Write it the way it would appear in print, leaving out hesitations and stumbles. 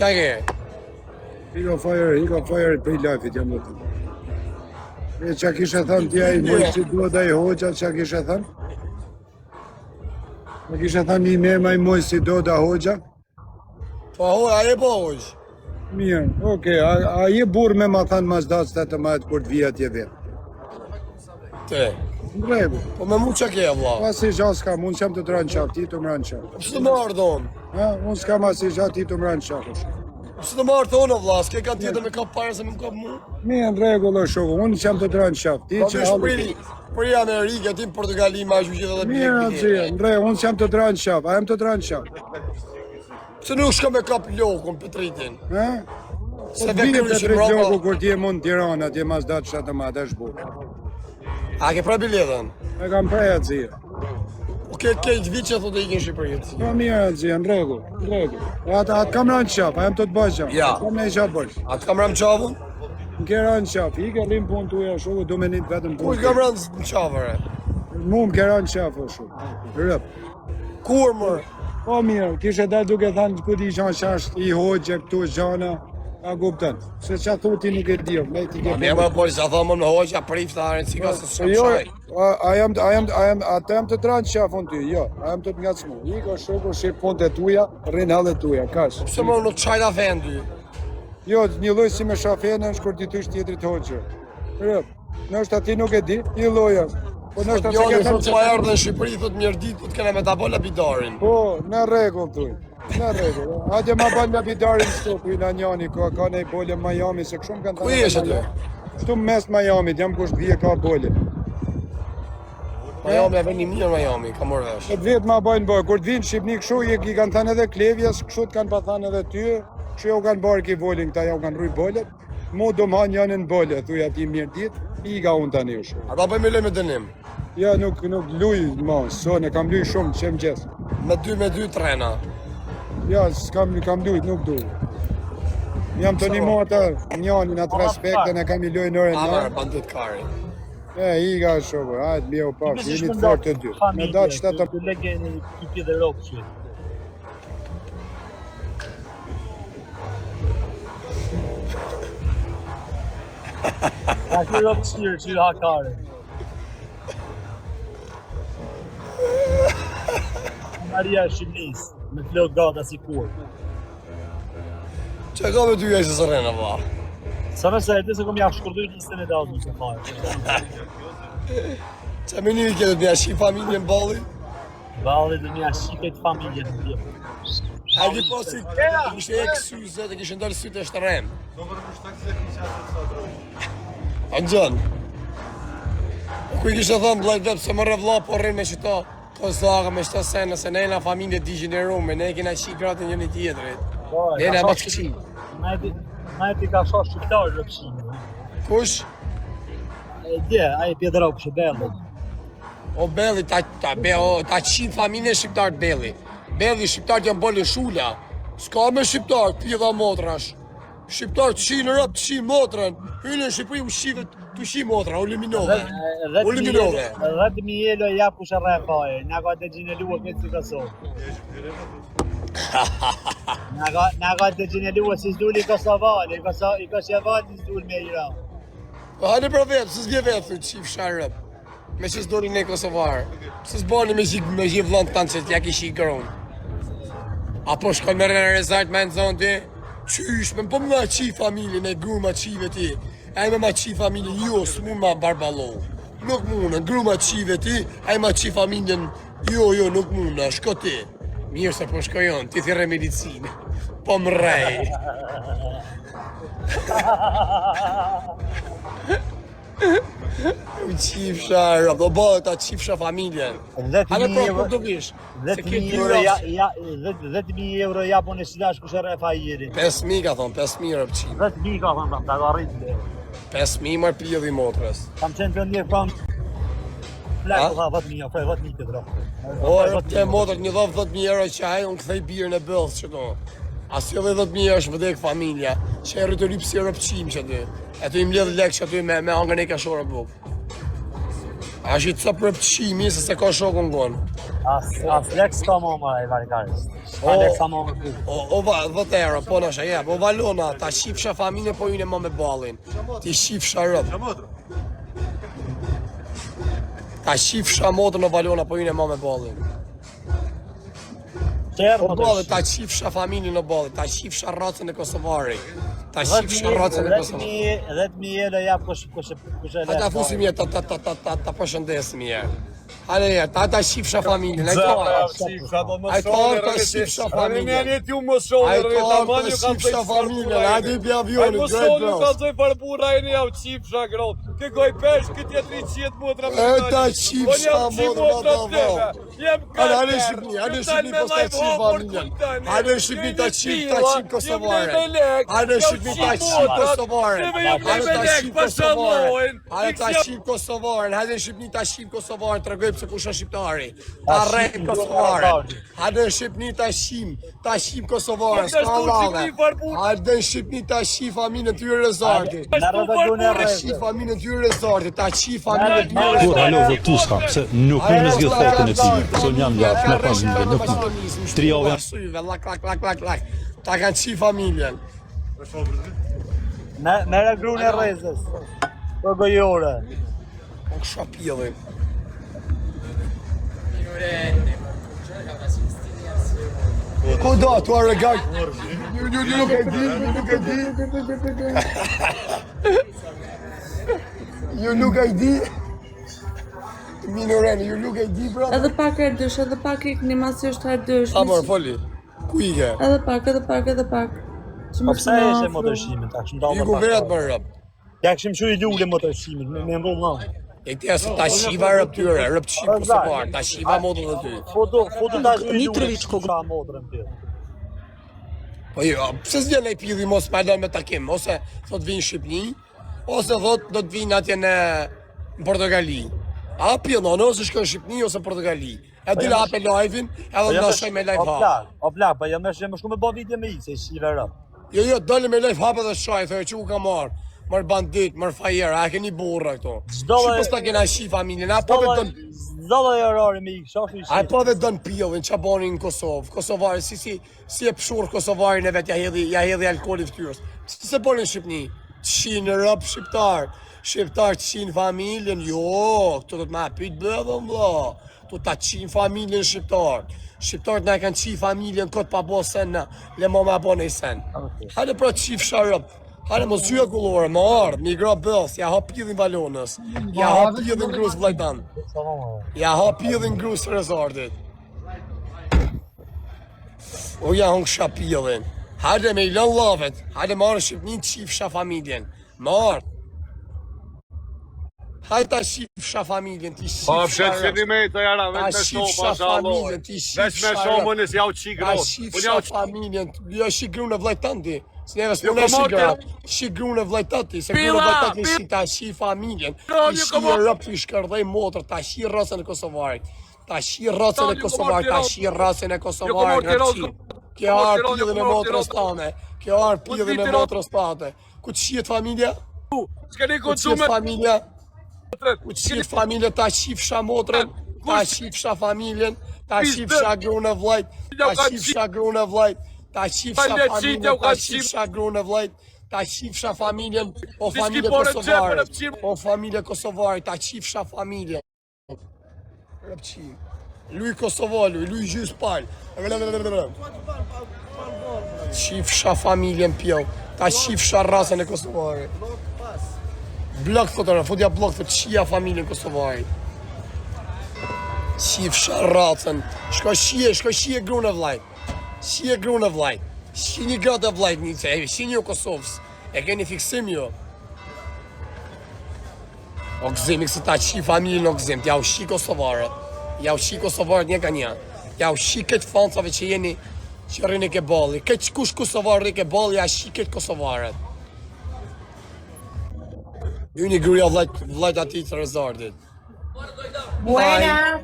Qaj ke? He got fired për i lafit, jam në të. E që kishe thënë tja i mojë si do da i hoqa, që kishe thënë? Që kishe thënë i nema i mojë si do da hoqa? Po, a e po hoq? Mirë, okej, a je burë me ma thënë mas datë të të majtë kur të vijat je vetë? Te? Në regu. Po me mu që ke, vla? Asi gja s'ka, unë qëm të të ranë qafë, ti të më ranë qafë. Pështë të marrë donë? Unë s'kam asi gja, ti të më ranë qafë. Pështë të marrë thonë, vla, s'ke kanë tjetër me kap parë se më kap mu? Mirë, në regullë shokë, unë qëm të të ranë qafë, ti Po që vesh halë... për i Amerikë, ti në Portugali, ma është gjithë dhe Mirë, atëzia, në regullë, unë qëm të të ranë qafë, a jem të të ranë qafë. Pse nuk shka me kap lokën për tritin? Se vekëm të drejtjoku kur ti e mund Tirana, ti e mas datë shatë ma, dhe shbuk. A ke pra biletën? E kam prej atëzia. O ke kejtë vitë që thotë ikin Shqipërit? Po mirë atëzia, në regullë. Atë kam ranë qafë, a jem të të bëjë qafë. Ja. Kam ne i qafë bëjë. A të kam ranë qavën? Në ke ranë qafë, i ke rinë punë të uja shukë, du me një vetëm Ku punë. i kam ranë në qavëre? Mu më ke ranë qafë shukë. Rëp. Kur mërë? Po mirë, kishe dalë duke thanë ku di gjanë qashtë, i hoqë, këtu gjana, a guptën. Se që thu ti nuk e dio, me ti ke Mirë më po, që a thonë më në hoqë, a priftarën, si ka se shkëm Jo, shaj. atë jam të tranë qafën ty, jo, a jam të të ngacmu. I ka shoku, shqip punë të tuja, rinë halë tuja, kash. Pse më nuk qajta vendi? Jo, një loj si me shafene, në shkur ti tysh tjetrit hoqë. Rëp, nështë ati nuk e di, i loja. Po nështë ati Jo, ke në thëmë shumë ardhë në Shqipëri, thot mirë ditë, thot kena me ta bo lapidarin. Po, në regull thuj. Në regull. Hadje ma ban lapidarin shtu, ku i në njani, ka ne i bolje Miami, se këshumë kanë të... Ku i eshe të? Shtu mes Miami, jam kusht dhije ka bolje. Miami, e veni mirë Miami, ka morë vesh. E të vetë ma bajnë bërë, kur të vinë Shqipni këshu, i kanë thënë edhe klevjes, këshu të kanë pa thënë edhe ty, këshu jo kanë barë ki bolin, këta jo kanë rruj boljet, mu do më hanë janë në bolje, thuj ati mirë dit, i ga unë tani u shumë. A ta bëjmë loj me dënim? Ja, nuk luj ma, sone, kam luj shumë, qem gjesë. Me dy trena. Ja, kam lujt, nuk duj. Jam të një mua të njanin atë respektën e kam i loj në orën Amarë, bandit kari. I ga shumë, hajtë mjeu pak, jemi të fort të dy. Me datë qëta të... Të legeni kipi dhe ropë që. Ka që ropë qërë që hakare. Maria Shqipnis, me të lëgë gata si kur. Që ka me ty e që së rena, va? Sa me se e të se kom ja shkurdu listën e dalë në që farë. Që me një këtë të një shqip familjen balli? Balli dhe një shqipet familje në tjepë. A di po si të kishte e kësyze, të kishte ndërë sytë e shtërem. A në gjënë? Ku i kishte thëmë blajt vepë se më revla po rrinë me qëta Kozaka me shto senë, se ne na familje degenerume, ne kena qi gratë njëri tjetrit. Ne na mos qi. Na e ti ka shoh shqiptarë në pëshime. Kush? E dje, a i pjedra u kështë Belli. O Belli, ta qinë familje shqiptarët Belli. Belli shqiptarët janë bolin shula. S'ka me shqiptarët, pjedha motrash. Shqiptarët qinë rëpë të qinë motrën. Hynë në Shqipëri u shive të qinë motra, u liminove. U liminove. 10.000 euro ja kushe rrefaje, nga ka të gjinelua këtë si Kosovë. Nga ka të gjinelua si s'dulli Kosovali, i Kosovali s'dulli me Iran. Hajde për vetë, së s'vje vetë, thë qif sharë rëpë. Me që s'dori ne Kosovarë. Së s'bani me gjivë vlënë tanë që t'ja kishi i gëronë. Apo shkon me rënë rezartë me në zonë ti? Qysh, me po më nga qi familje me gru ma qive ti. A i me ma qi familje, jo, s'mun ma barbalo. Nuk muna, gru ma qive ti, a i ma qi familjen, jo, nuk muna, shko ti. Mirë se po shkojon, ti thire medicinë. Po më rej. U qifsha, do bëhet ta qifsha familjen. Hale pro, po do vish. 10.000 euro japon e shidash kushe refa i jeri. 5.000 ka thonë, 5.000 euro pëqim. 10.000 ka thonë, ta ka rritë. 5.000 marë pjedhi motrës. Kam qenë të një pranë. Plak, tha 10.000, prej 10.000 të dro. O, te motrët një dhovë 10.000 euro që hajë, unë këthej birën e bëllës që do. Asë jo dhe 10.000 është vëdek familja, që e rritë lypë si euro pëqim që ty. E tu im ledhë lekë që ty me angën e kashore bukë. Ash i cëp për pëqimi se se ka shokun gon. As Lex ka mama e vargaris. Lex ka mama. Votero, po nasha jep, o valona, ta shifsha familje po june më me ballin. Ti shifsha rëp. Ta shifsha modën o valona po june më me ballin. Po ballin, ta shifsha familjen o ballin, ta shifsha racën e Kosovari. Ta shifsha racën e Kosovari. 10.000 euro jap kush Ata fusim jetë, ta përshëndesim jetë. Hale jetë, ta shifsha familjen, a i torë ta shifsha familjen. A i torë ta shifsha familjen, a di pi avionit, drejt bros. E ta shifsha modra Hale Shqipni, po ta shif familjen. Hale Shqipni ta shif Kosovare. Hale Shqipni ta shif Kosovare. Hale ta shif Kosovare. Hale Shqipni ta shif Kosovare, tregoj pse kush është shqiptari. Ta rrejt Kosovare. Hale Shqipni ta shif Kosovare, s'ka lave. Hale Shqipni ta shif familjen e tyre Rezarti. Ta shif familjen e tyre Rezarti, ta shif familjen e tyre Rezarti. Halo votuska, se nuk më në zgjidh fatin e tij. Son jam jashtë, me pas nuk. 3 javë janë. Lak. Ta kanë qi familjen. Merë grunë e rrezës. Po gojore. Po kësha pjellin. Ko da, tu arë regaj. Ju nuk e di. Ju nuk e di. Minoreni, ju nuk e di, bro. Edhe pak herdysh, edhe pak iknimaci është herdysh. A mërë, foli. Ku i ke? Edhe pak. Po pse ishe motorshimin ta? I ku verat më rëp. Ja kishim shu i lule motorshimin, me mbull nga. E këtja se ta shiva rëp tyre, rëp të shqip Kosovar, ta shiva modën dhe ty. Foto ta shu i lule ka motrën ty. Po jo, pse s'vjen e pidhi mos palon me takim, ose thot vinë Shqipni, ose thot do të vinë atje në Portogali. A pjellon, ose shkën Shqipni ose Portogali. E dila hape live-in, edhe në shoj me live hapë. O plak, po jam më shku me bo vitje me i, se shive rëp. Jo, dole me live hapë dhe shoj, thoj që u ka marë. Mërë bandit, mërë fajer, a keni burra këto. Shqipës ta kena shi familjen, a po dhe dënë... Zdove e orari me i, shoshu i shi. A po dhe dënë pjellin, që boni në Kosovë. Kosovari, si e pëshurë Kosovari në vetë, ja hedhi alkoholi ftyrës. Se boni në Shqipni? Qinë rëpë shqiptarë. Shqiptarë qinë familjen, jo, këto do të ma pytë bëdhëm, bla. Tu ta qinë familjen shqiptarë. Shqiptarët na kanë qi familjen këtë pa bo sen në, le mo ma bo nej sen. Hale pra qif sharëp. Hale mos gjyë kullore, më ardhë, mi gra bëllës, ja ha pidhin balonës. Ja ha pidhin grus vlajtan. Ja ha pidhin grus Rezardit. O ja hong sha pidhin. Hale me i lën lavet, hale marë Shqipnin qif sha familjen. Më ardhë. Hajde ta shifsha familjen, ti shifsha rëpë. Po fshet që me të jara, veç me shoh, pasha Allah. Veç me shoh, më nësë jau qi Ta grot. shifsha familjen, jo shi grunë e vlajtanti. Se neve s'pune shi gratë, shi grunë e vlajtanti. Se grunë e vlajtanti shi ta shi familjen. Ti shi rëpë, ti shkërdhej motër, ta shi rësën e Kosovarit. Ta shi rësën e Kosovarit, ta shi rësën e Kosovarit, rëpëqi. Kjo arë pjellin e motrës tane. Kjo arë pjellin e motrës tate. Ku të shijet familja? Ku të shijet familja? Ku të shifë familjen, ta shifësha motrën, ta shifësha familjen, ta shifësha grunë e vlajt, ta shifësha grunë e vlajt, ta shifësha familjen, ta shifësha grunë e vlajt, ta shifësha familjen, o familje Kosovare, o familje Kosovare, ta shifësha familjen. Rëpqi, luj Kosovalu, luj gjys palë, shifësha familjen pjell, ta shifësha rasën e Kosovare. Blok thotore, fotja blok thot qia familjen Kosovari. Qifsha racën. Shko shie grunë e vlajt. Shie grunë e vlajt. Shini gratë e vlajt një që, shini o Kosovës. E keni fiksim jo. O gëzim, i kësë ta qi familjen o gëzim, ja u shi Kosovarët. Ja u shi Kosovarët një ka një. Ja u shi këtë fancave që jeni, që rrinë ke balli. Këtë kush Kosovarë rrinë ke balli, ja shi këtë Kosovarët. Ju një gruja vlajt ati të Rezardit. Buena!